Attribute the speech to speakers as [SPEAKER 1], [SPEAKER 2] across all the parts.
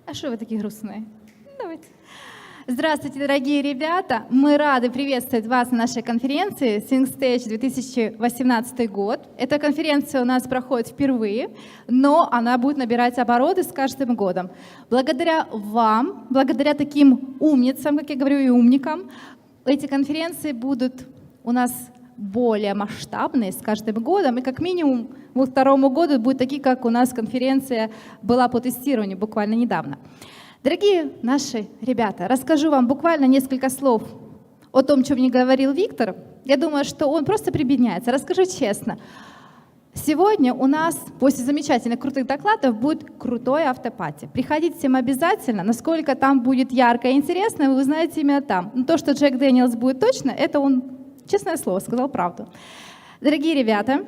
[SPEAKER 1] А что вы такие грустные? Давайте. Здравствуйте, дорогие ребята! Мы рады приветствовать вас на нашей конференции SingStage 2018 год. Эта конференция у нас проходит впервые, но она будет набирать обороты с каждым годом. Благодаря вам, благодаря таким умницам, как я говорю, и умникам, эти конференции будут у нас более масштабные с каждым годом, и как минимум к 2022 году будут такие, как у нас конференция была по тестированию буквально недавно. Дорогие наши ребята, расскажу вам буквально несколько слов о том, чем мне говорил Виктор. Я думаю, что он просто прибедняется. Расскажу честно. Сегодня у нас после замечательных крутых докладов будет крутой автопати. Приходите всем обязательно. Насколько там будет ярко и интересно, вы узнаете именно там. Но то, что Джек Дэниелс будет точно, это он, честное слово, сказал правду. Дорогие ребята,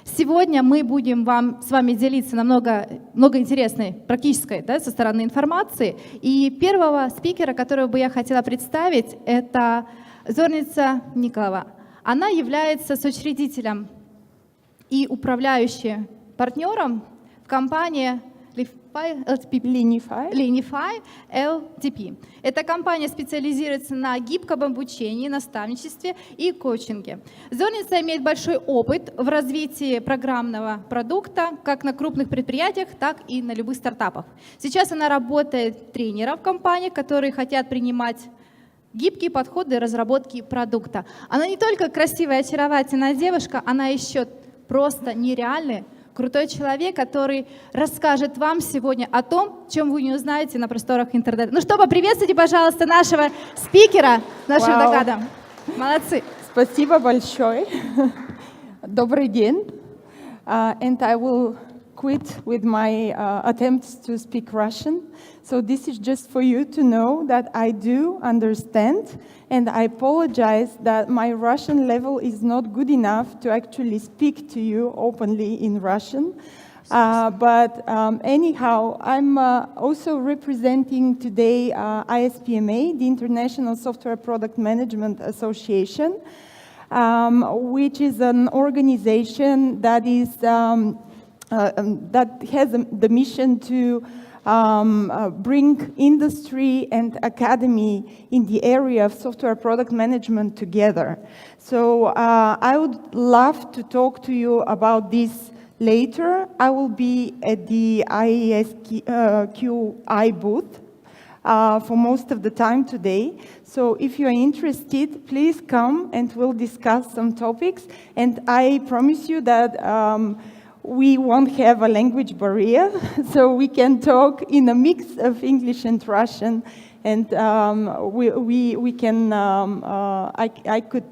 [SPEAKER 1] сегодня мы будем с вами делиться на много интересной практической со стороны информации. И первого спикера, которого бы я хотела представить, это Зорнитса Николова. Она является соучредителем и управляющим партнером в компании Linify LTP. Эта компания специализируется на гибком обучении, наставничестве и коучинге. Зорница имеет большой опыт в развитии программного продукта как на крупных предприятиях, так и на любых стартапах. Сейчас она работает тренером в компаниях, которые хотят принимать гибкие подходы разработки продукта. Она не только красивая, очаровательная девушка, она еще просто нереальный, крутой человек, который расскажет вам сегодня о том, чем вы не узнаете на просторах интернета. Ну что, поприветствуйте, пожалуйста, нашего спикера, нашим докладом. Молодцы.
[SPEAKER 2] Спасибо большое. Добрый день. And I will quit with my attempts to speak Russian. So this is just for you to know that I do understand, and I apologize that my Russian level is not good enough to actually speak to you openly in Russian. But anyhow, I'm also representing today ISPMA, the International Software Product Management Association, which is an organization that is that has the mission to bring industry and academy in the area of software product management together. So I would love to talk to you about this later. I will be at the IESQI booth for most of the time today. So if you are interested, please come and we'll discuss some topics. And I promise you that we won't have a language barrier, so we can talk in a mix of English and Russian, and we can. I could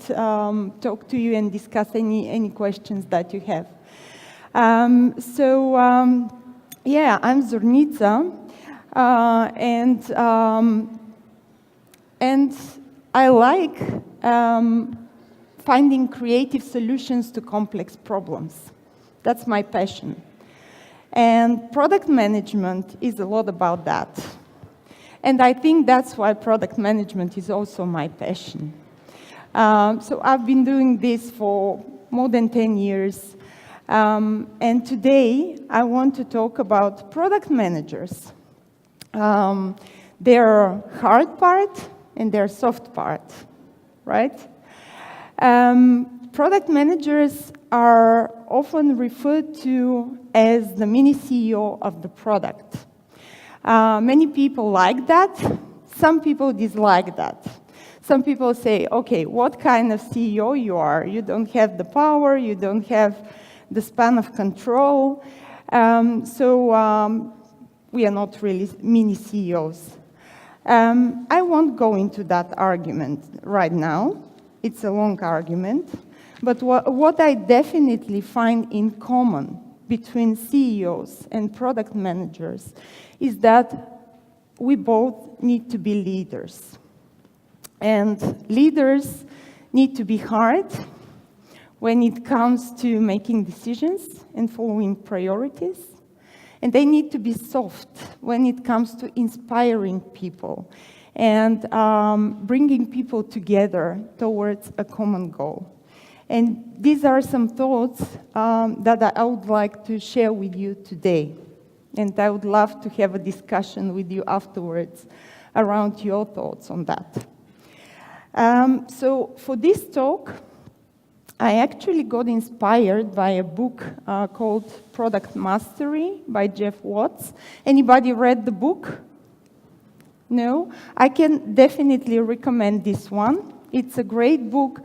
[SPEAKER 2] talk to you and discuss any questions that you have. Yeah, I'm Zornitsa, and I like finding creative solutions to complex problems. That's my passion. And product management is a lot about that. And I think that's why product management is also my passion. So I've been doing this for more than 10 years. And today I want to talk about product managers. Their hard part and their soft part, right? Product managers are often referred to as the mini CEO of the product. Many people like that. Some people dislike that. Some people say, okay, what kind of CEO you are? You don't have the power, you don't have the span of control. We are not really mini CEOs. I won't go into that argument right now. It's a long argument. But what I definitely find in common between CEOs and product managers is that we both need to be leaders. And leaders need to be hard when it comes to making decisions and following priorities. And they need to be soft when it comes to inspiring people and bringing people together towards a common goal. And these are some thoughts that I would like to share with you today. And I would love to have a discussion with you afterwards around your thoughts on that. So for this talk, I actually got inspired by a book called Product Mastery by Jeff Watts. Anybody read the book? No? I can definitely recommend this one. It's a great book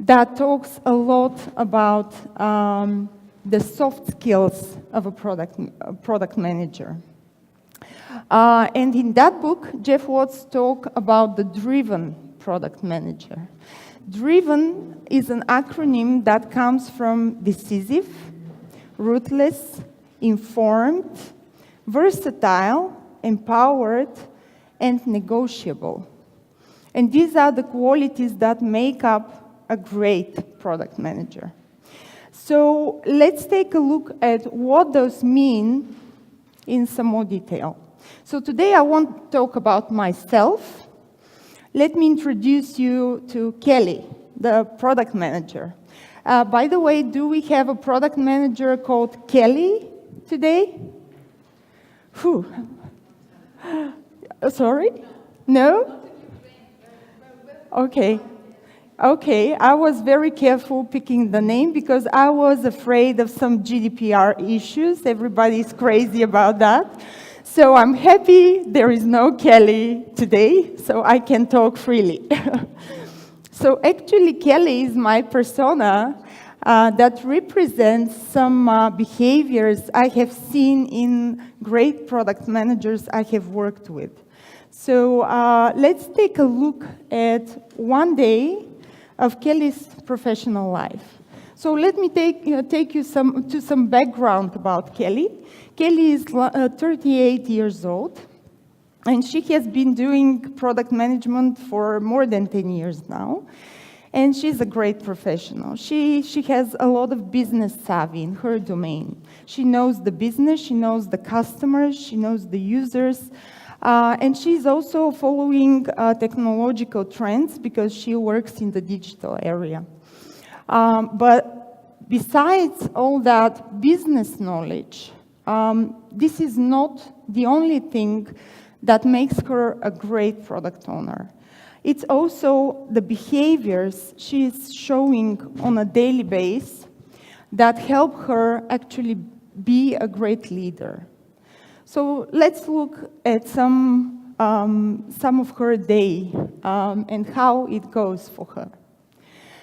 [SPEAKER 2] that talks a lot about the soft skills of a product manager. And in that book, Jeff Watts talks about the driven product manager. Driven is an acronym that comes from decisive, ruthless, informed, versatile, empowered, and negotiable. And these are the qualities that make up a great product manager. So let's take a look at what those mean in some more detail. So today I want to talk about myself. Let me introduce you to Kelly, the product manager. By the way, do we have a product manager called Kelly today? Whew. Sorry? No? Okay. Okay, I was very careful picking the name because I was afraid of some GDPR issues. Everybody's crazy about that. So I'm happy there is no Kelly today, so I can talk freely. So actually, Kelly is my persona that represents some behaviors I have seen in great product managers I have worked with. So let's take a look at one day of Kelly's professional life. So let me take you to some background about Kelly. Kelly is 38 years old, and she has been doing product management for more than 10 years now. And she's a great professional. She has a lot of business savvy in her domain. She knows the business, she knows the customers, she knows the users, and she's also following technological trends because she works in the digital area. But besides all that business knowledge, this is not the only thing that makes her a great product owner. It's also the behaviors she's showing on a daily basis that help her actually be a great leader. So let's look at some of her day and how it goes for her.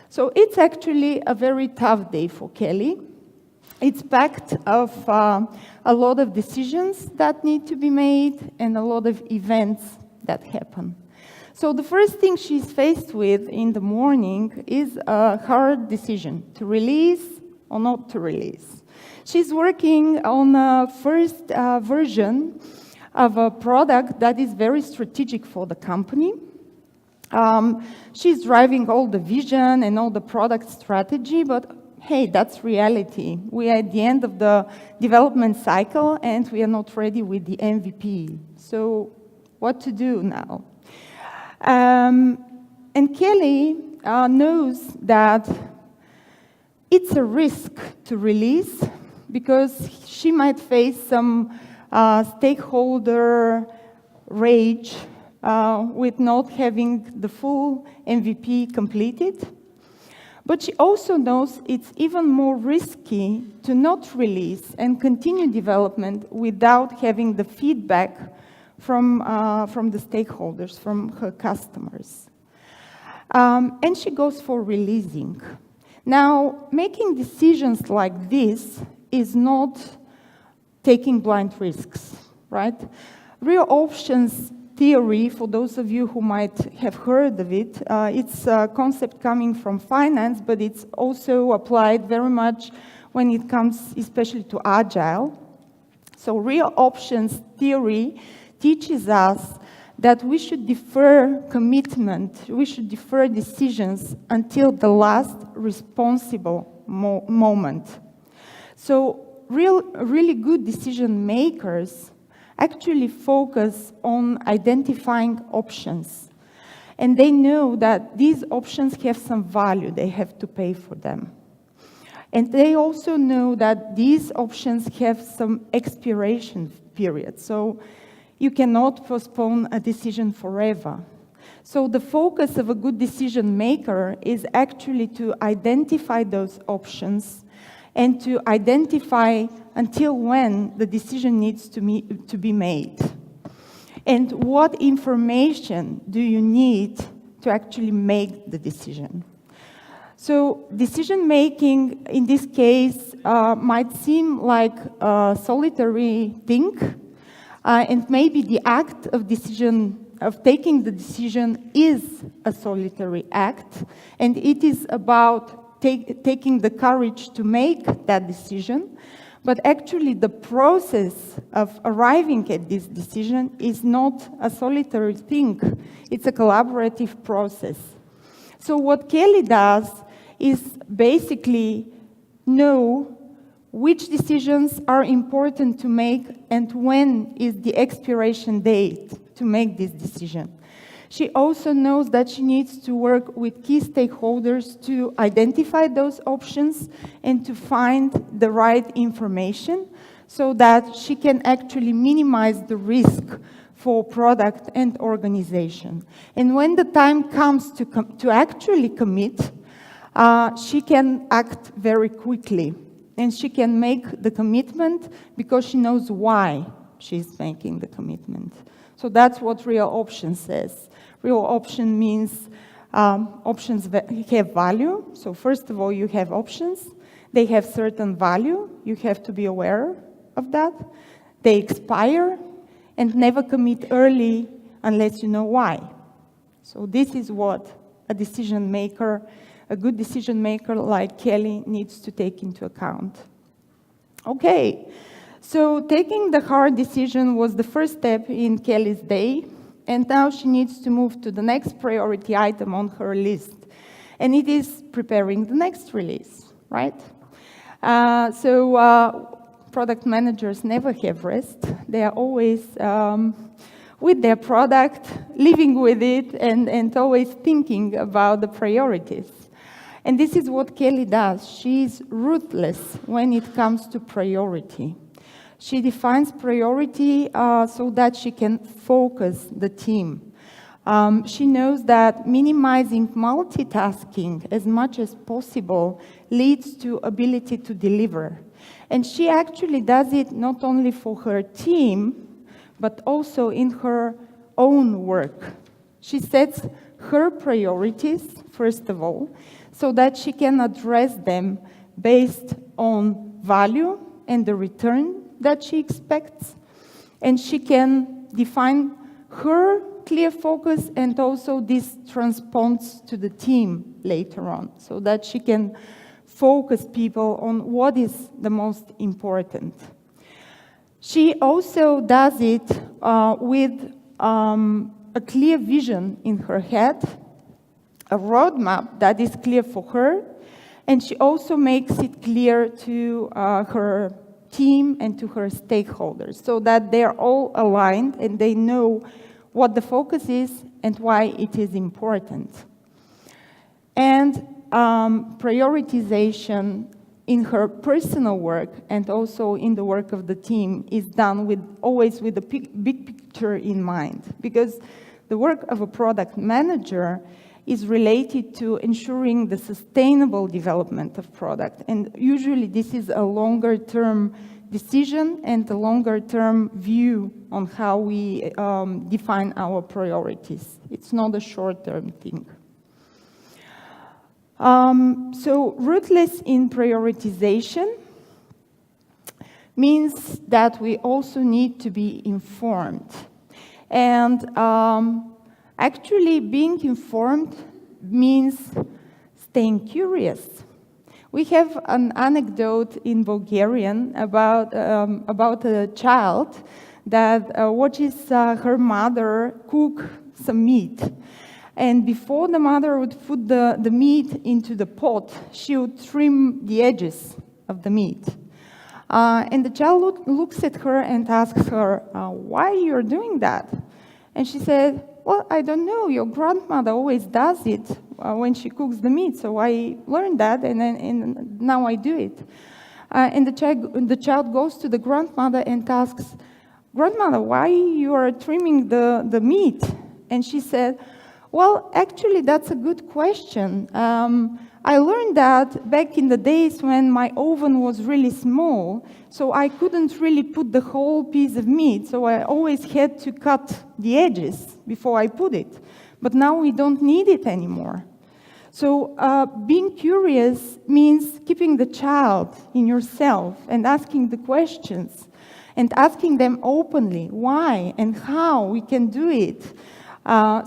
[SPEAKER 2] So it's actually a very tough day for Kelly. It's packed of a lot of decisions that need to be made and a lot of events that happen. So the first thing she's faced with in the morning is a hard decision to release or not to release. She's working on a first version of a product that is very strategic for the company. She's driving all the vision and all the product strategy, but hey, that's reality. We are at the end of the development cycle and we are not ready with the MVP. So what to do now? And Kelly knows that it's a risk to release because she might face some stakeholder rage with not having the full MVP completed. But she also knows it's even more risky to not release and continue development without having the feedback from the stakeholders, from her customers. And she goes for releasing. Now, making decisions like this is not taking blind risks, right? Real options theory, for those of you who might have heard of it, it's a concept coming from finance, but it's also applied very much when it comes especially to agile. So real options theory teaches us that we should defer commitment, we should defer decisions until the last responsible moment. So really good decision makers actually focus on identifying options. And they know that these options have some value, they have to pay for them. And they also know that these options have some expiration period, so you cannot postpone a decision forever. So the focus of a good decision maker is actually to identify those options and to identify until when the decision needs to be made. And what information do you need to actually make the decision? So decision making in this case might seem like a solitary thing, and maybe the act of taking the decision is a solitary act, and it is about taking the courage to make that decision. But actually the process of arriving at this decision is not a solitary thing, it's a collaborative process. So what Kelly does is basically know which decisions are important to make and when is the expiration date to make this decision. She also knows that she needs to work with key stakeholders to identify those options and to find the right information so that she can actually minimize the risk for product and organization. And when the time comes to actually commit, she can act very quickly. And she can make the commitment because she knows why she's making the commitment. So that's what real option says. Real option means options that have value. So first of all, you have options. They have certain value. You have to be aware of that. They expire, and never commit early unless you know why. So this is what a decision maker, a good decision maker like Kelly, needs to take into account. Okay, so taking the hard decision was the first step in Kelly's day, and now she needs to move to the next priority item on her list, and it is preparing the next release, right? Product managers never have rest. They are always with their product, living with it, and always thinking about the priorities. And this is what Kelly does. She's ruthless when it comes to priority. She defines priority so that she can focus the team. She knows that minimizing multitasking as much as possible leads to ability to deliver. And she actually does it not only for her team, but also in her own work. She sets her priorities, first of all, so that she can address them based on value and the return that she expects. And she can define her clear focus, and also this transposes to the team later on, so that she can focus people on what is the most important. She also does it with a clear vision in her head, a roadmap that is clear for her, and she also makes it clear to her team and to her stakeholders, so that they're all aligned and they know what the focus is and why it is important. And prioritization in her personal work and also in the work of the team is done always with the big picture in mind, because the work of a product manager is related to ensuring the sustainable development of product. And usually this is a longer-term decision and a longer-term view on how we define our priorities. It's not a short-term thing. So ruthless in prioritization means that we also need to be informed. And actually being informed means staying curious. We have an anecdote in Bulgarian about a child that watches her mother cook some meat. And before the mother would put the meat into the pot, she would trim the edges of the meat. And the child looks at her and asks her, why you're doing that? And she said, well, I don't know, your grandmother always does it when she cooks the meat. So I learned that, and now I do it. And the child goes to the grandmother and asks, "Grandmother, why you are trimming the meat?" And she said, "Well, actually, that's a good question. I learned that back in the days when my oven was really small, so I couldn't really put the whole piece of meat, so I always had to cut the edges before I put it. But now we don't need it anymore." So being curious means keeping the child in yourself and asking the questions and asking them openly why and how we can do it,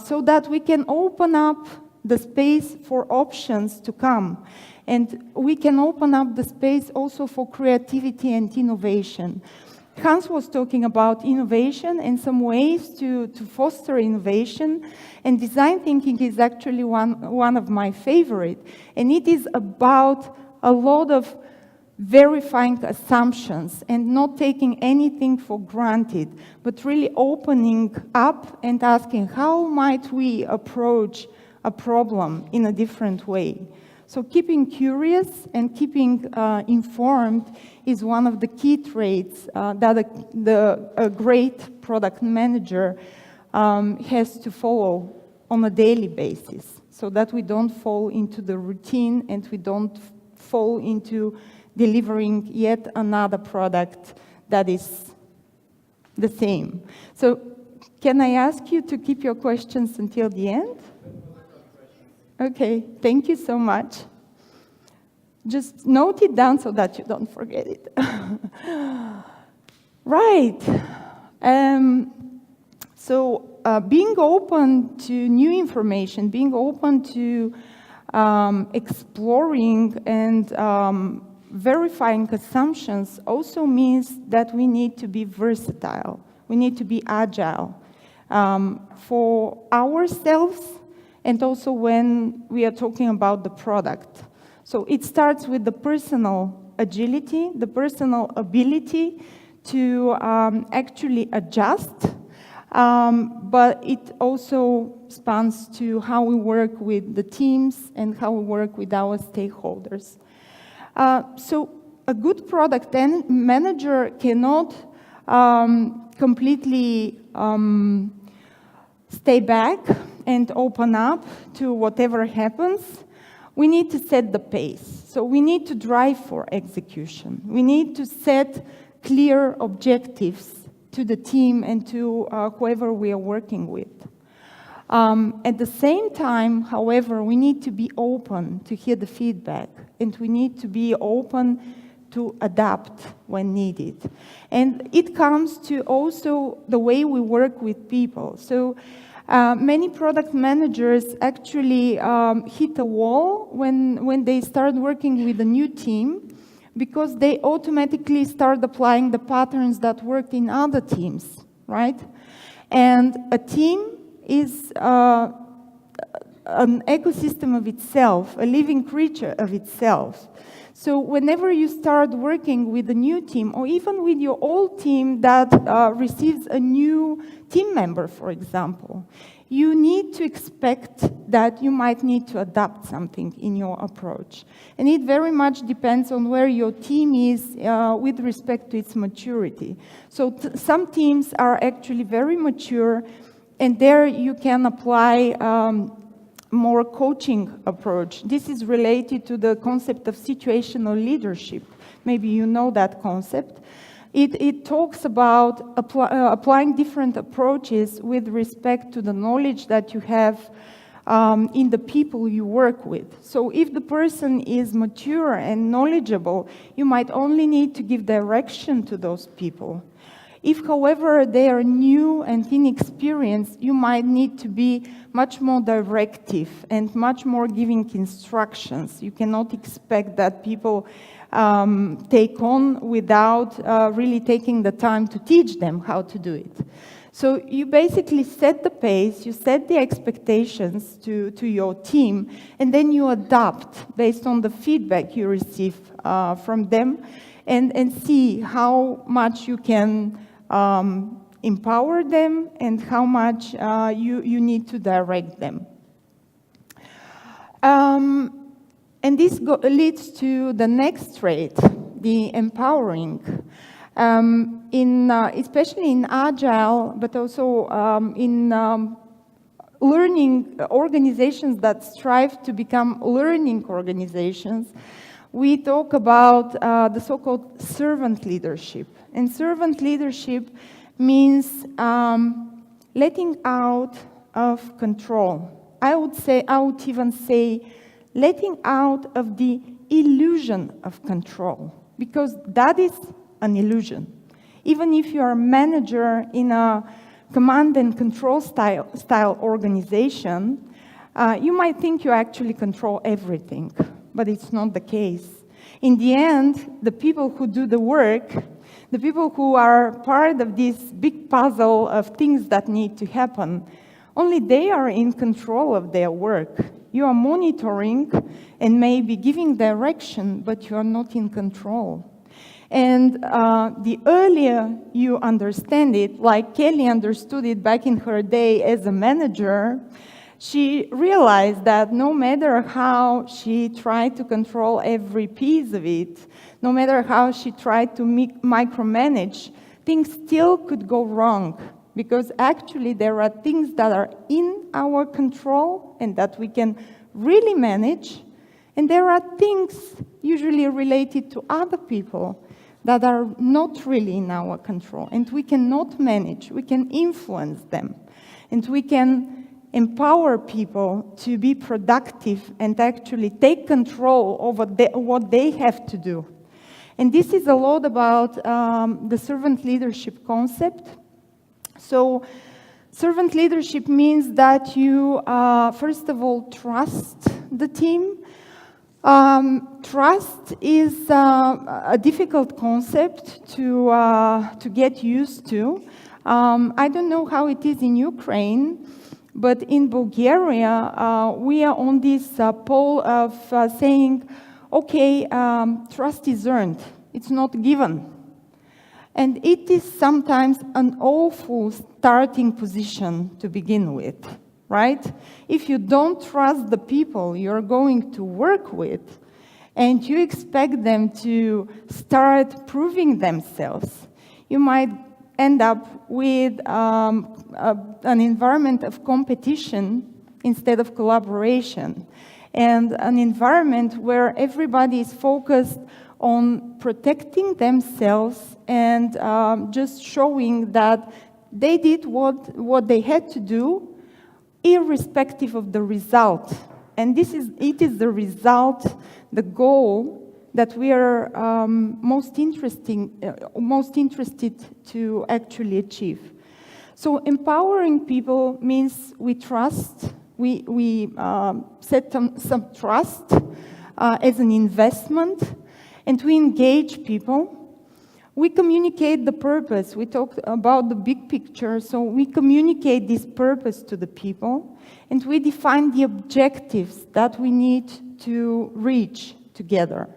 [SPEAKER 2] so that we can open up the space for options to come. And we can open up the space also for creativity and innovation. Hans was talking about innovation and some ways to foster innovation, and design thinking is actually one of my favorite. And it is about a lot of verifying assumptions and not taking anything for granted, but really opening up and asking, how might we approach a problem in a different way? So keeping curious and keeping informed is one of the key traits that a great product manager has to follow on a daily basis, so that we don't fall into the routine and we don't fall into delivering yet another product that is the same. So can I ask you to keep your questions until the end? Okay, thank you so much. Just note it down so that you don't forget it. Right. So being open to new information, being open to exploring and verifying assumptions also means that we need to be versatile. We need to be agile for ourselves, and also when we are talking about the product. So it starts with the personal agility, the personal ability to actually adjust, but it also spans to how we work with the teams and how we work with our stakeholders. So a good product manager cannot completely stay back and open up to whatever happens. We need to set the pace. So we need to drive for execution. We need to set clear objectives to the team and to whoever we are working with. At the same time, however, we need to be open to hear the feedback, and we need to be open to adapt when needed. And it comes to also the way we work with people. So many product managers actually hit a wall when they start working with a new team, because they automatically start applying the patterns that worked in other teams, right? And a team is an ecosystem of itself, a living creature of itself. So whenever you start working with a new team, or even with your old team that receives a new team member, for example, you need to expect that you might need to adapt something in your approach. And it very much depends on where your team is with respect to its maturity. So some teams are actually very mature, and there you can apply more coaching approach. This is related to the concept of situational leadership. Maybe you know that concept. It talks about applying different approaches with respect to the knowledge that you have in the people you work with. So if the person is mature and knowledgeable, you might only need to give direction to those people. If, however, they are new and inexperienced, you might need to be much more directive and much more giving instructions. You cannot expect that people take on without really taking the time to teach them how to do it. So you basically set the pace, you set the expectations to your team, and then you adapt based on the feedback you receive from them, and see how much you can empower them and how much you need to direct them. And this leads to the next trait, the empowering. Especially in Agile, but also in learning organizations that strive to become learning organizations, we talk about the so-called servant leadership. And servant leadership means letting out of control. I would even say letting out of the illusion of control, because that is an illusion. Even if you are a manager in a command and control style organization, you might think you actually control everything, but it's not the case. In the end, the people who do the work, the people who are part of this big puzzle of things that need to happen, only they are in control of their work. You are monitoring and maybe giving direction, but you are not in control. And the earlier you understand it, like Kelly understood it back in her day as a manager, she realized that no matter how she tried to control every piece of it, no matter how she tried to micromanage, things still could go wrong. Because actually there are things that are in our control and that we can really manage. And there are things usually related to other people that are not really in our control. And we cannot manage, we can influence them. And we can empower people to be productive and actually take control over what they have to do. And this is a lot about the servant leadership concept. So servant leadership means that you, first of all, trust the team. Trust is a difficult concept to get used to. I don't know how it is in Ukraine, but in Bulgaria, we are on this pole of saying, okay, trust is earned, it's not given. And it is sometimes an awful starting position to begin with, right? If you don't trust the people you're going to work with, and you expect them to start proving themselves, you might end up with an environment of competition instead of collaboration, and an environment where everybody is focused on protecting themselves and just showing that they did what they had to do, irrespective of the result. And it is the result, the goal, that we are most interested to actually achieve. So empowering people means we trust, we set some trust as an investment, and we engage people. We communicate the purpose. We talked about the big picture, so we communicate this purpose to the people, and we define the objectives that we need to reach together.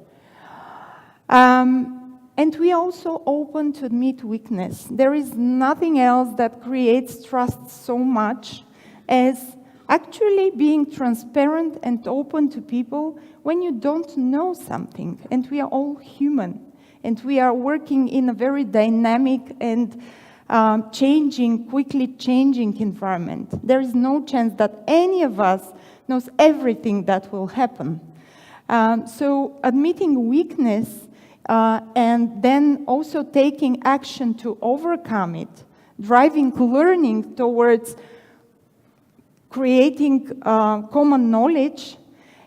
[SPEAKER 2] And we also open to admit weakness. There is nothing else that creates trust so much as actually being transparent and open to people when you don't know something. And we are all human. And we are working in a very dynamic and quickly changing environment. There is no chance that any of us knows everything that will happen. So admitting weakness and then also taking action to overcome it, driving learning towards creating common knowledge,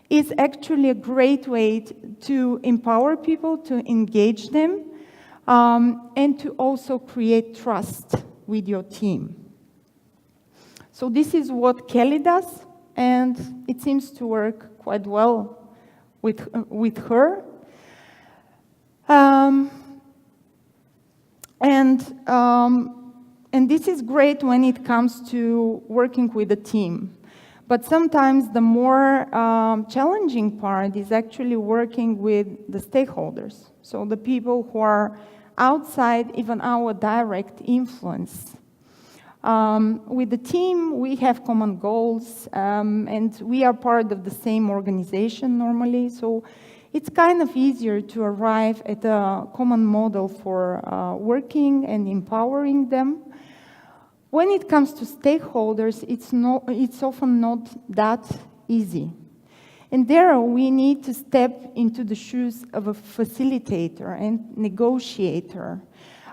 [SPEAKER 2] is actually a great way to empower people, to engage them, and to also create trust with your team. So this is what Kelly does, and it seems to work quite well with her. And this is great when it comes to working with a team. But sometimes the more challenging part is actually working with the stakeholders. So the people who are outside even our direct influence. With the team, we have common goals, and we are part of the same organization normally, so it's kind of easier to arrive at a common model for working and empowering them. When it comes to stakeholders, it's often not that easy. And there we need to step into the shoes of a facilitator and negotiator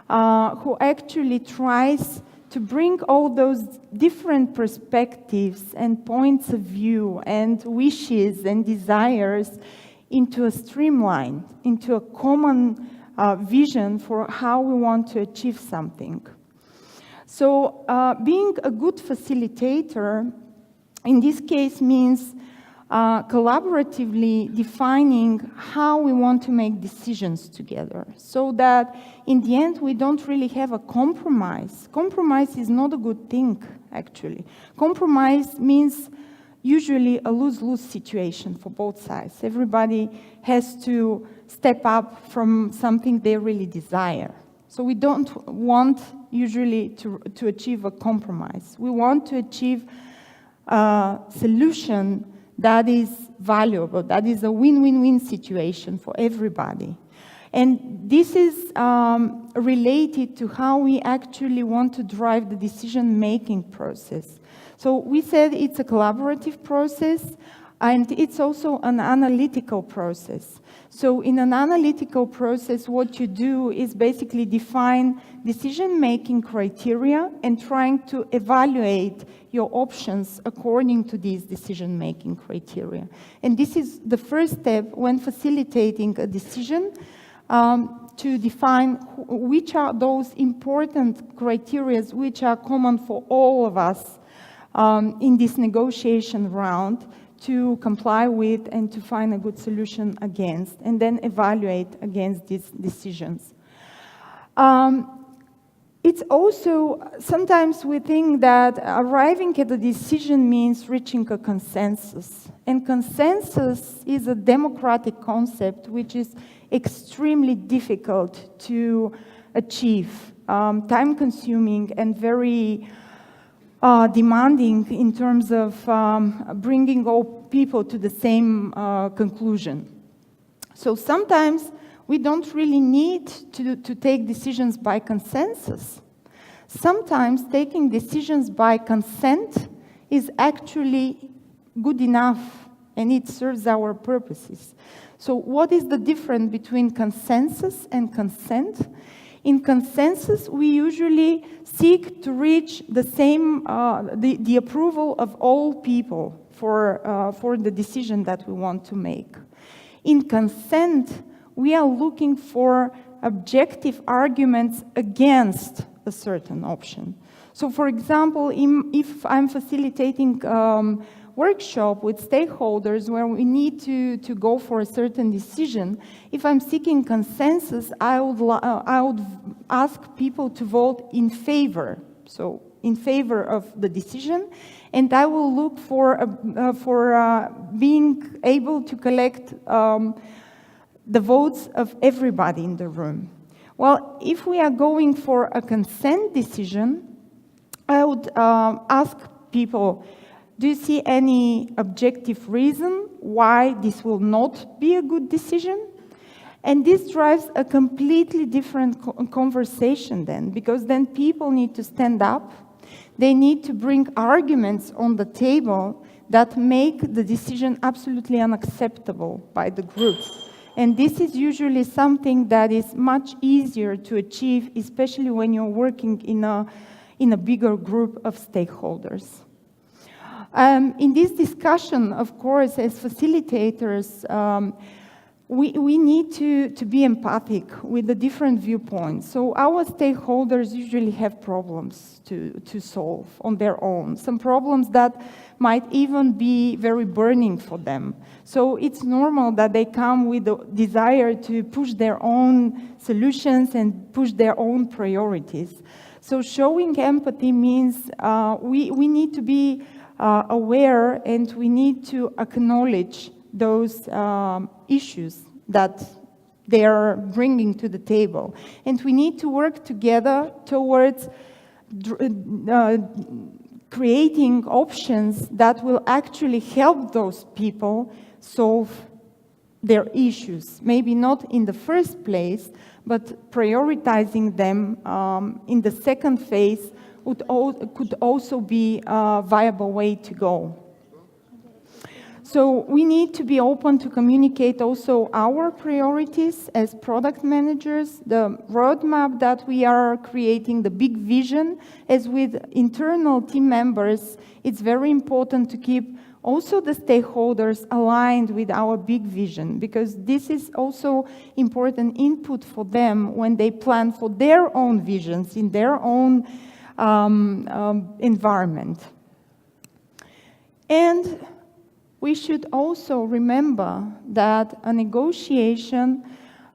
[SPEAKER 2] who actually tries to bring all those different perspectives and points of view and wishes and desires into a streamline, into a common vision for how we want to achieve something. So being a good facilitator in this case means collaboratively defining how we want to make decisions together so that in the end we don't really have a compromise. Compromise is not a good thing, actually. Compromise means usually a lose-lose situation for both sides. Everybody has to step up from something they really desire. So we don't want usually to achieve a compromise. We want to achieve a solution that is valuable, that is a win-win-win situation for everybody. And this is related to how we actually want to drive the decision-making process. So we said it's a collaborative process, and it's also an analytical process. So in an analytical process, what you do is basically define decision-making criteria and trying to evaluate your options according to these decision-making criteria. And this is the first step when facilitating a decision, to define which are those important criteria which are common for all of us in this negotiation round to comply with and to find a good solution against, and then evaluate against these decisions. It's also, sometimes we think that arriving at a decision means reaching a consensus. And consensus is a democratic concept which is extremely difficult to achieve, time-consuming and very demanding in terms of bringing all people to the same conclusion. So sometimes we don't really need to take decisions by consensus. Sometimes taking decisions by consent is actually good enough and it serves our purposes. So what is the difference between consensus and consent? In consensus, we usually seek to reach the same, the approval of all people for the decision that we want to make. In consent, we are looking for objective arguments against a certain option. So for example, if I'm facilitating workshop with stakeholders where we need to go for a certain decision, if I'm seeking consensus, I would ask people to vote in favor, so in favor of the decision, and I will look for being able to collect the votes of everybody in the room. Well, if we are going for a consent decision, I would ask people, do you see any objective reason why this will not be a good decision? And this drives a completely different conversation then, because then people need to stand up. They need to bring arguments on the table that make the decision absolutely unacceptable by the group. And this is usually something that is much easier to achieve, especially when you're working in a bigger group of stakeholders. In this discussion, of course, as facilitators, we need to be empathic with the different viewpoints. So our stakeholders usually have problems to solve on their own, some problems that might even be very burning for them. So it's normal that they come with a desire to push their own solutions and push their own priorities. So showing empathy means we need to be aware, and we need to acknowledge those issues that they are bringing to the table. And we need to work together towards creating options that will actually help those people solve their issues. Maybe not in the first place, but prioritizing them in the second phase could also be a viable way to go. So we need to be open to communicate also our priorities as product managers, the roadmap that we are creating, the big vision. As with internal team members, it's very important to keep also the stakeholders aligned with our big vision, because this is also important input for them when they plan for their own visions in their own environment. And we should also remember that a negotiation,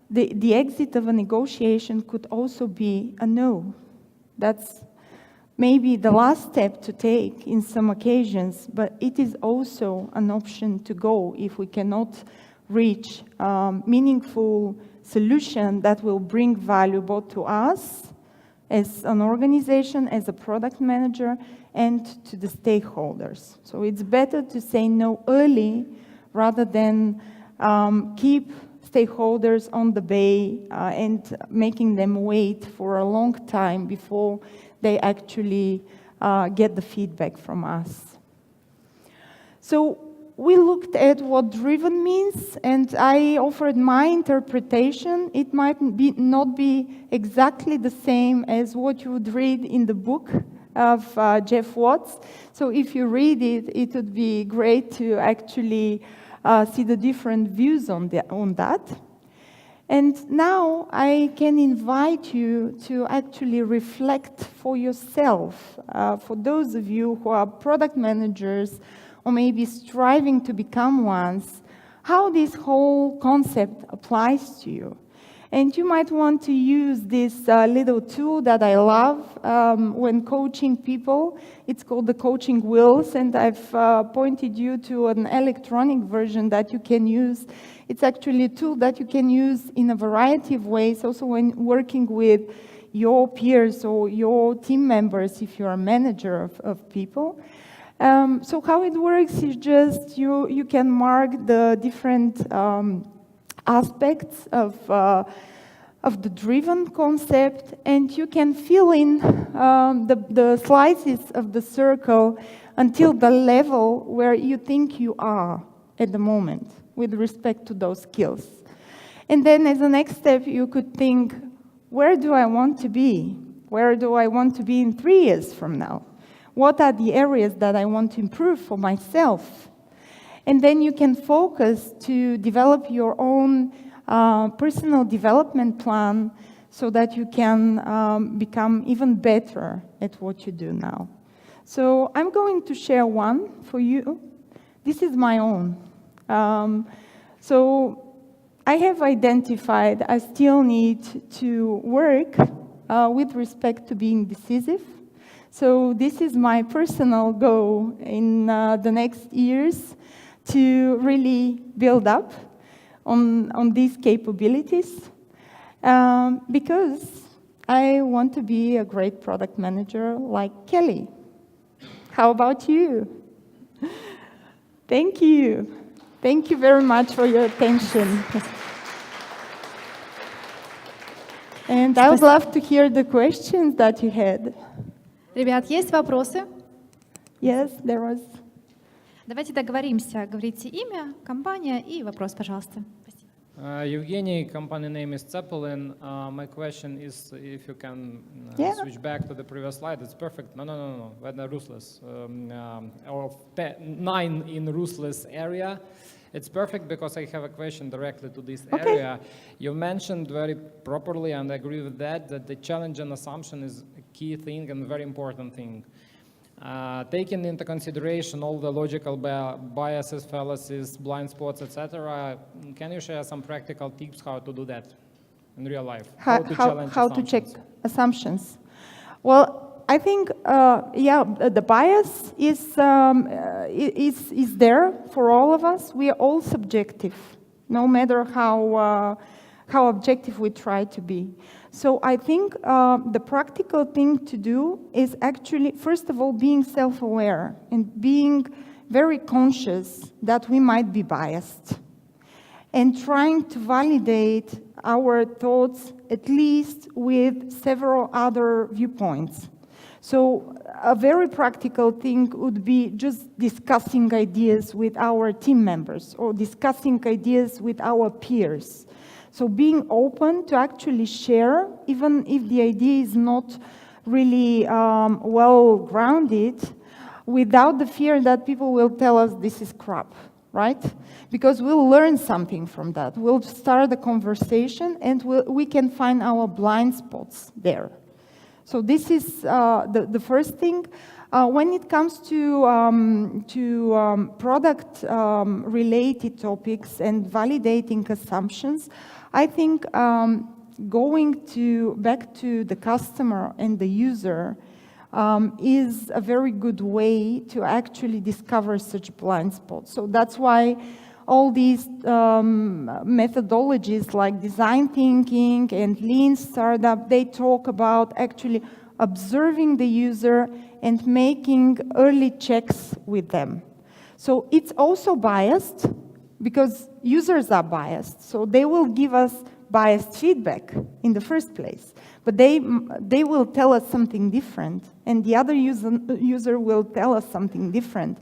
[SPEAKER 2] the exit of a negotiation could also be a no. That's maybe the last step to take in some occasions, but it is also an option to go if we cannot reach a meaningful solution that will bring value both to us as an organization, as a product manager, and to the stakeholders. So it's better to say no early rather than keep stakeholders on the bay and making them wait for a long time before they actually get the feedback from us. So we looked at what driven means, and I offered my interpretation. It might not be exactly the same as what you would read in the book of Jeff Watts. So if you read it, it would be great to actually see the different views on that. And now I can invite you to actually reflect for yourself, for those of you who are product managers or maybe striving to become ones, how this whole concept applies to you. And you might want to use this little tool that I love when coaching people. It's called the coaching wheels, and I've pointed you to an electronic version that you can use. It's actually a tool that you can use in a variety of ways, also when working with your peers or your team members if you're a manager of people. So how it works is just you can mark the different aspects of the driven concept, and you can fill in the slices of the circle until the level where you think you are at the moment with respect to those skills. And then as a next step, you could think, where do I want to be? Where do I want to be in 3 years from now? What are the areas that I want to improve for myself? And then you can focus to develop your own personal development plan so that you can become even better at what you do now. So I'm going to share one for you. This is my own. So I have identified I still need to work with respect to being decisive. So this is my personal goal in the next years, to really build up on these capabilities, because I want to be a great product manager like Kelly. How about you? Thank you. Thank you very much for your attention. And I would love to hear the questions that you had.
[SPEAKER 1] Ребят, есть вопросы?
[SPEAKER 2] Yes, there was.
[SPEAKER 1] Давайте договоримся. Говорите имя, компания и вопрос, пожалуйста. Спасибо.
[SPEAKER 3] Evgeny, company name is Zeppelin. My question is if you can switch back to the previous slide. It's perfect. No. When ruthless. Or 9 in ruthless area. It's perfect because I have a question directly to this area. You mentioned very properly, and I agree with that the challenge and assumption is a key thing and very important thing. Taking into consideration all the logical biases, fallacies, blind spots, etc., can you share some practical tips how to do that in real life?
[SPEAKER 2] How to check assumptions? Well, I think, the bias is there for all of us. We are all subjective, no matter how objective we try to be. So I think the practical thing to do is actually, first of all, being self-aware and being very conscious that we might be biased, and trying to validate our thoughts at least with several other viewpoints. So a very practical thing would be just discussing ideas with our team members or discussing ideas with our peers. So being open to actually share, even if the idea is not really well-grounded, without the fear that people will tell us this is crap, right? Because we'll learn something from that. We'll start a conversation and we can find our blind spots there. So this is the first thing. When it comes to product-related topics and validating assumptions, I think going back to the customer and the user is a very good way to actually discover such blind spots. So that's why all these methodologies like design thinking and lean startup, they talk about actually observing the user and making early checks with them. So it's also biased because users are biased. So they will give us biased feedback in the first place. But they will tell us something different, and the other user will tell us something different.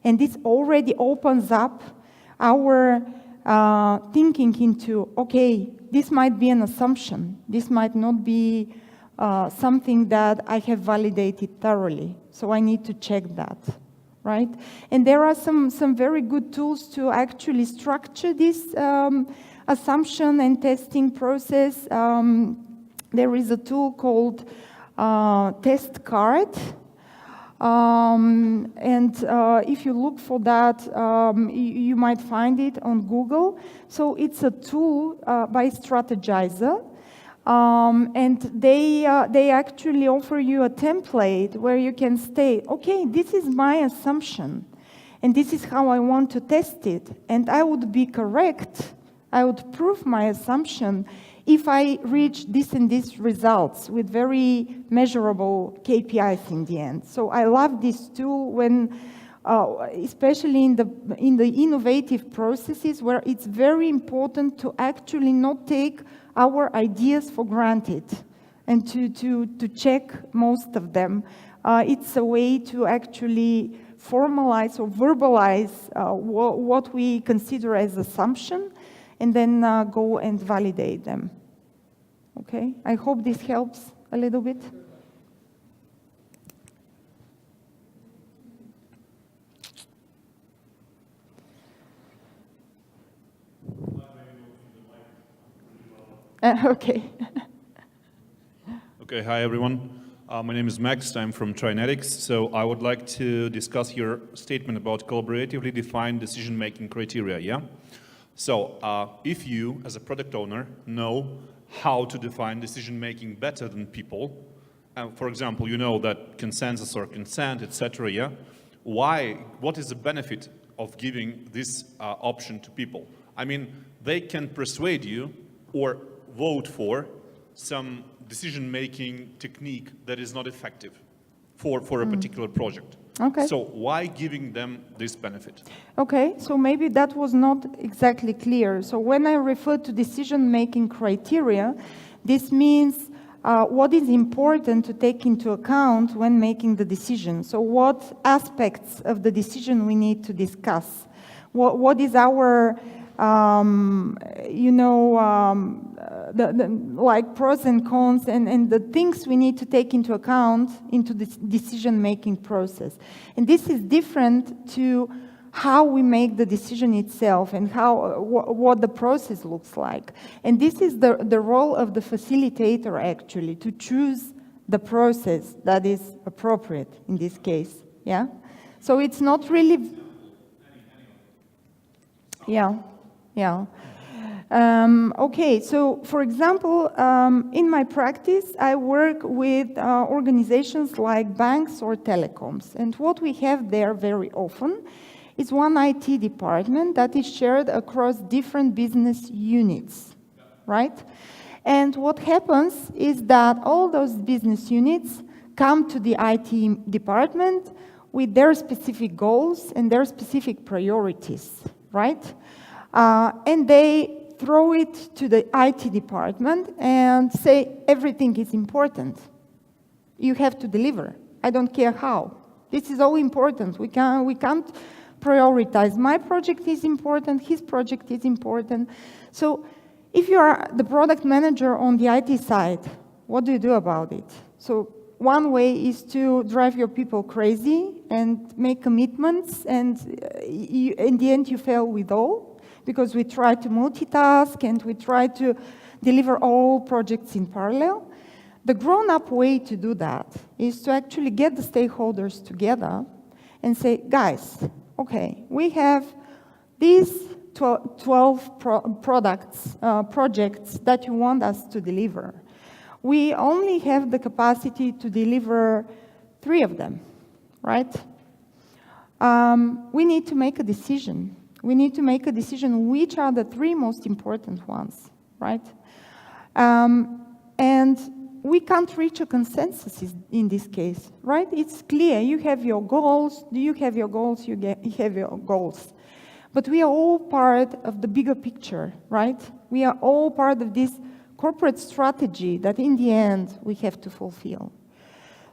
[SPEAKER 2] And this already opens up our thinking into, okay, this might be an assumption. This might not be something that I have validated thoroughly. So I need to check that, right? And there are some very good tools to actually structure this assumption and testing process. There is a tool called Test Card. If you look for that, you might find it on Google. So it's a tool by Strategizer. And they actually offer you a template where you can state, okay, this is my assumption, and this is how I want to test it. And I would be correct, I would prove my assumption if I reach this and these results with very measurable KPIs in the end. So I love this tool when, especially in the innovative processes where it's very important to actually not take our ideas for granted and to check most of them. It's a way to actually formalize or verbalize what we consider as assumption and then go and validate them. Okay, I hope this helps a little bit. Okay.
[SPEAKER 4] Okay, hi everyone. My name is Max, I'm from Trinetics. So I would like to discuss your statement about collaboratively defined decision-making criteria, yeah? So if you, as a product owner, know how to define decision-making better than people, for example, you know that consensus or consent, etc., yeah? What is the benefit of giving this option to people? I mean, they can persuade you or vote for some decision-making technique that is not effective for a particular project.
[SPEAKER 2] Okay.
[SPEAKER 4] So why giving them this benefit?
[SPEAKER 2] Okay, so maybe that was not exactly clear. So when I refer to decision-making criteria, this means what is important to take into account when making the decision. So what aspects of the decision we need to discuss? What is our like pros and cons and the things we need to take into account into the decision-making process. And this is different to how we make the decision itself and what the process looks like. And this is the role of the facilitator actually, to choose the process that is appropriate in this case, yeah? So it's not really... Yeah. Okay, so for example, in my practice, I work with organizations like banks or telecoms. And what we have there very often is one IT department that is shared across different business units, right? And what happens is that all those business units come to the IT department with their specific goals and their specific priorities, right? And they throw it to the IT department and say, everything is important. You have to deliver. I don't care how. This is all important. We can't prioritize. My project is important, his project is important. So if you are the product manager on the IT side, what do you do about it? So one way is to drive your people crazy and make commitments, and in the end you fail with all, because we try to multitask and we try to deliver all projects in parallel. The grown-up way to do that is to actually get the stakeholders together and say, guys, okay, we have these 12 projects that you want us to deliver. We only have the capacity to deliver 3 of them, right? We need to make a decision. We need to make a decision which are the 3 most important ones, right? And we can't reach a consensus in this case, right? It's clear, you have your goals, you have your goals, you have your goals. But we are all part of the bigger picture, right? We are all part of this corporate strategy that in the end we have to fulfill.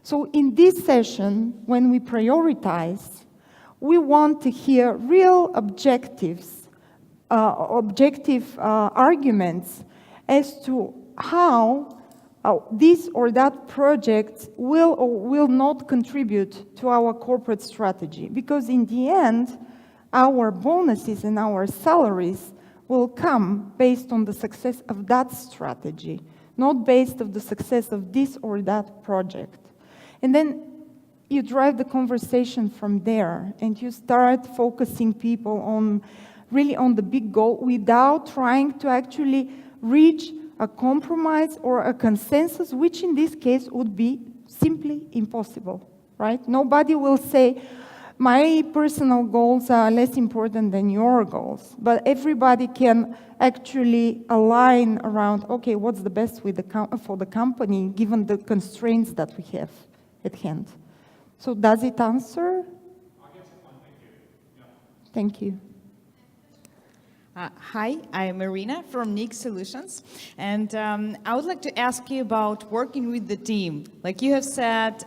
[SPEAKER 2] So in this session, when we prioritize, we want to hear real objective arguments as to how this or that project will or will not contribute to our corporate strategy. Because in the end, our bonuses and our salaries will come based on the success of that strategy, not based on the success of this or that project. And then you drive the conversation from there, and you start focusing people on really on the big goal without trying to actually reach a compromise or a consensus, which in this case would be simply impossible, right? Nobody will say, my personal goals are less important than your goals, but everybody can actually align around, okay, what's the best for the company given the constraints that we have at hand. So does it answer? Thank you.
[SPEAKER 5] Hi, I'm Marina from Nick Solutions, and I would like to ask you about working with the team. Like you have said,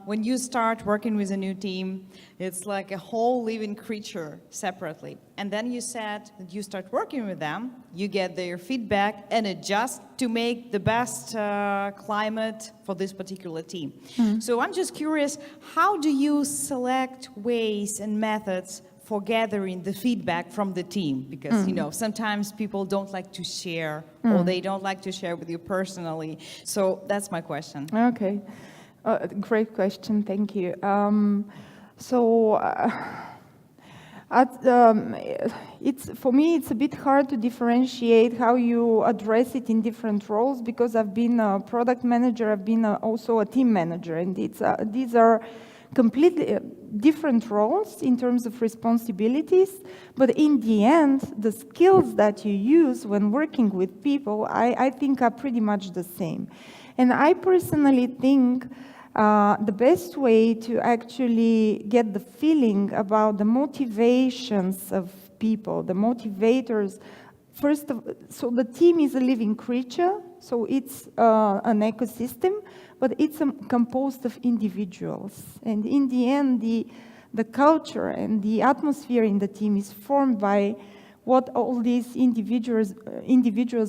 [SPEAKER 5] when you start working with a new team, it's like a whole living creature separately. And then you said that you start working with them, you get their feedback and adjust to make the best climate for this particular team. So I'm just curious, how do you select ways and methods for gathering the feedback from the team? Because, you know, sometimes people don't like to share or they don't like to share with you personally. So that's my question.
[SPEAKER 2] Okay, great question, thank you. For me, it's a bit hard to differentiate how you address it in different roles, because I've been a product manager, I've been also a team manager, and these are completely different roles in terms of responsibilities, but in the end, the skills that you use when working with people, I think are pretty much the same. And I personally think the best way to actually get the feeling about the motivations of people, the motivators, so the team is a living creature, so it's an ecosystem, but it's composed of individuals. And in the end, the culture and the atmosphere in the team is formed by what all these individuals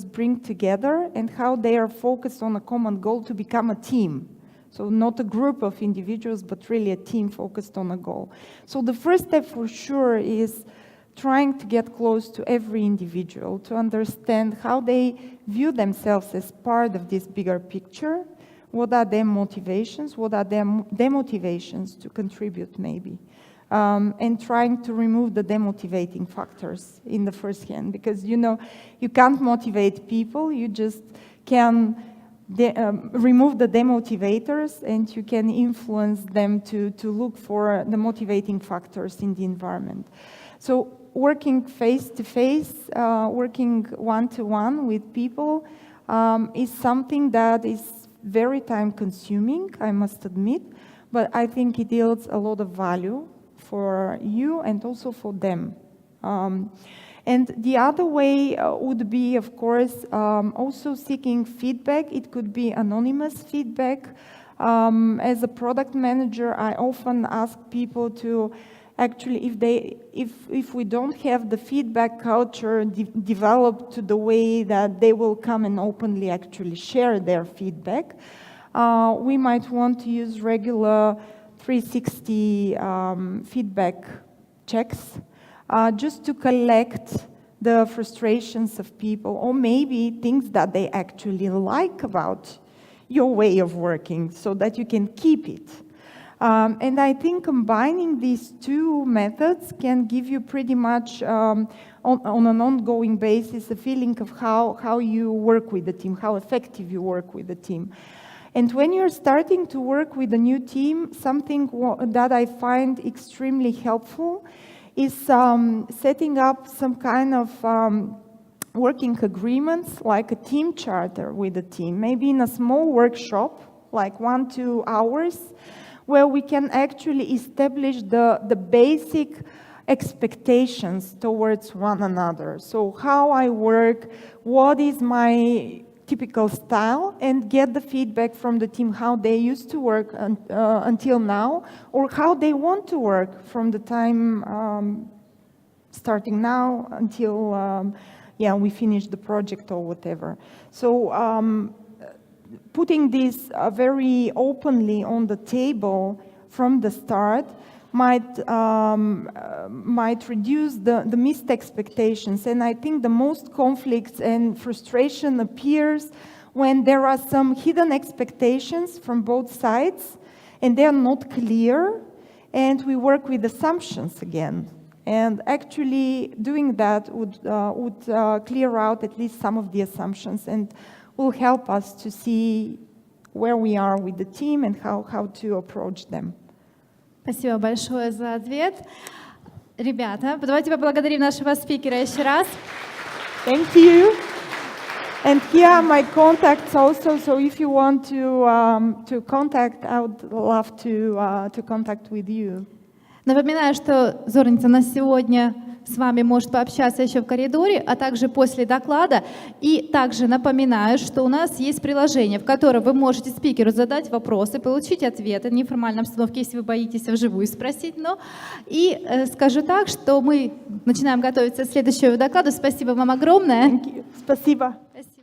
[SPEAKER 2] bring together and how they are focused on a common goal to become a team. So not a group of individuals, but really a team focused on a goal. So the first step for sure is trying to get close to every individual, to understand how they view themselves as part of this bigger picture. What are their motivations? What are their demotivations to contribute, maybe? And trying to remove the demotivating factors in the first hand. Because, you know, you can't motivate people, you just can remove the demotivators, and you can influence them to look for the motivating factors in the environment. So working face-to-face, working one-to-one with people, is something that is very time consuming, I must admit, but I think it yields a lot of value for you and also for them. And the other way would be, of course, also seeking feedback. It could be anonymous feedback. As a product manager, I often ask people to actually, if we don't have the feedback culture developed to the way that they will come and openly actually share their feedback, we might want to use regular 360 feedback checks just to collect the frustrations of people, or maybe things that they actually like about your way of working, so that you can keep it. And I think combining these two methods can give you pretty much on an ongoing basis a feeling of how you work with the team, how effective you work with the team. And when you're starting to work with a new team, something that I find extremely helpful is setting up some kind of working agreements, like a team charter with the team, maybe in a small workshop, like 1-2 hours, where we can actually establish the basic expectations towards one another. So how I work, what is my typical style, and get the feedback from the team how they used to work until now, or how they want to work from the time starting now until we finish the project or whatever. So putting this very openly on the table from the start might reduce the missed expectations. And I think the most conflicts and frustration appears when there are some hidden expectations from both sides, and they are not clear, and we work with assumptions again. And actually doing that would clear out at least some of the assumptions and will help us to see where we are with the team and how to approach them.
[SPEAKER 1] Спасибо большое за ответ. Ребята, давайте поблагодарим нашего спикера еще раз.
[SPEAKER 2] Thank you. And here are my contacts also, so if you want to contact, I would love to contact with you.
[SPEAKER 1] Напоминаю, что Зорница на сегодня с вами может пообщаться еще в коридоре, а также после доклада. И также напоминаю, что у нас есть приложение, в котором вы можете спикеру задать вопросы, получить ответы в неформальной обстановке, если вы боитесь вживую спросить. И скажу так, что мы начинаем готовиться к следующему докладу. Спасибо вам огромное.
[SPEAKER 2] Спасибо.
[SPEAKER 1] Спасибо.